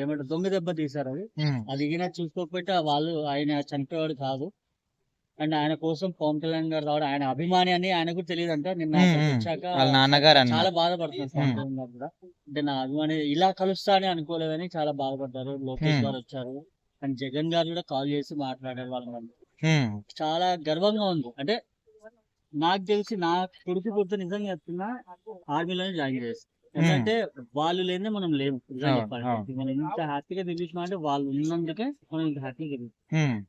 ఏమంటారు దొంగ దెబ్బ తీశారు అది. అది ఈయన చూసుకోకపోతే ఆయన చనిపోయేవాడు కాదు. అండ్ ఆయన కోసం పవన్ కళ్యాణ్ గారు రావడం, ఆయన అభిమాని అని ఆయనకు తెలియదంట. నిన్న అక్కడికి వచ్చాక వాళ్ళ నాన్నగారు చాలా అన్నారు. బాధపడుతున్నారు పవన్ కళ్యాణ్ గారు కూడా. అంటే నా అభిమాని ఇలా కలుస్తా అని అనుకోలేదని చాలా బాధపడ్డారు. లోకేష్ గారు వచ్చారు అండ్ జగన్ గారు కూడా కాల్ చేసి మాట్లాడారు వాళ్ళని. చాలా గర్వంగా ఉంది. అంటే నాకు తెలిసి నా కొడుకు పుడితే నిజంగా చెప్తున్నా ఆర్మీలోనే జాయిన్ చేస్తాను. ఎందుకంటే వాళ్ళు లేదే మనం లేము నిజంగా చెప్పాలంటే. మనం ఇంత హ్యాపీగా తిరిగిస్తున్నాం అంటే వాళ్ళు ఉన్నందుకే మనం ఇంత హ్యాపీగా తిరుగుతాం.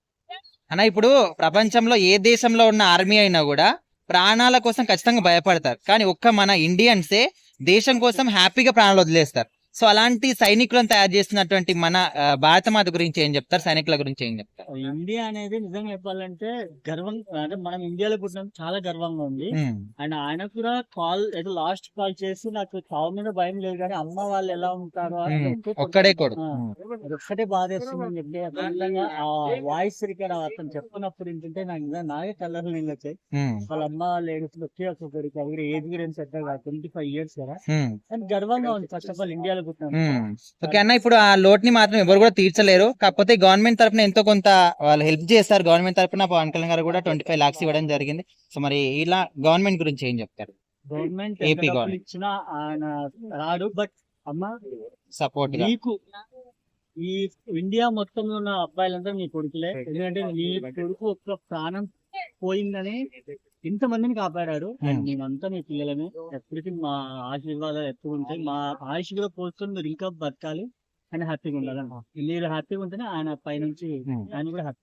అన్న ఇప్పుడు ప్రపంచంలో ఏ దేశంలో ఉన్న ఆర్మీ అయినా కూడా ప్రాణాల కోసం ఖచ్చితంగా భయపడతారు, కానీ ఒక్క మన ఇండియన్సే దేశం కోసం హ్యాపీగా ప్రాణాలు వదిలేస్తారు. సో అలాంటి సైనికులను తయారు చేస్తున్నటువంటి మన భారత మాత గురించి ఏం చెప్తారు, సైనికుల గురించి ఏం చెప్తారు? ఇండియా అనేది నిజంగా చెప్పాలంటే గర్వం. అంటే మనం ఇండియాలో పుట్టిన చాలా గర్వంగా ఉంది. అండ్ ఆయన కూడా ఏదో లాస్ట్ కాల్ చేసి నాకు చావు మీద భయం లేదు కానీ అమ్మ వాళ్ళు ఎలా ఉంటారో ఒక్కడే కొడు ఒక్కటే బాధేస్తుందని చెప్పి అదేవిధంగా ఆ వాయిస్ రికార్డ్ అతను చెప్పుకున్నప్పుడు ఏంటంటే నాకే కలర్లు నీళ్ళు వచ్చాయి. వాళ్ళ అమ్మ వాళ్ళు ఏడుస్తుంది. ఒకే ఒక కొడుకు, అవి ఏజ్ గురించి 25 years కదా. అండ్ గర్వంగా ఉంది ఫస్ట్ ఆఫ్ ఆల్ ఇండియాలో పుట్టిన. ఓకే అన్న, ఇప్పుడు ఆ లోటుని మాత్రం ఎవరు కూడా తీర్చలేరు, కాకపోతే గవర్నమెంట్ తరఫున ఎంతో కొంత వాళ్ళు హెల్ప్ చేస్తారు. గవర్నమెంట్ తరఫున పవన్ కళ్యాణ్ గారు కూడా 25 lakhs ఇవ్వడం జరిగింది. సో మరి ఇలా గవర్నమెంట్ గురించి ఏం చెప్తారు? గవర్నమెంట్ ఏపీ గవర్నమెంట్ ఇచ్చినా ఆయన రాడు. బట్ అమ్మ సపోర్ట్ నీకు ఈ ఇండియా మొత్తంలో ఉన్న అబ్బాయిలంతా నీ కొడుకులే. ఎందుకంటే నీ కొడుకు ఒక్క ప్రాణం పోయిందని ఇంతమందిని కాపాడాడు. అండ్ మేమంతా మీ పిల్లలమే. ఎప్పటికీ మా ఆశీర్వాదాలు ఎక్కువ ఉంటాయి. మా ఆయుష్ కూడా పోల్చుకొని మీరు ఇంకా బతకాలి అని హ్యాపీగా ఉండాలి. మీరు హ్యాపీగా ఉంటేనే ఆయన పైనుంచి ఆయన కూడా హ్యాపీ.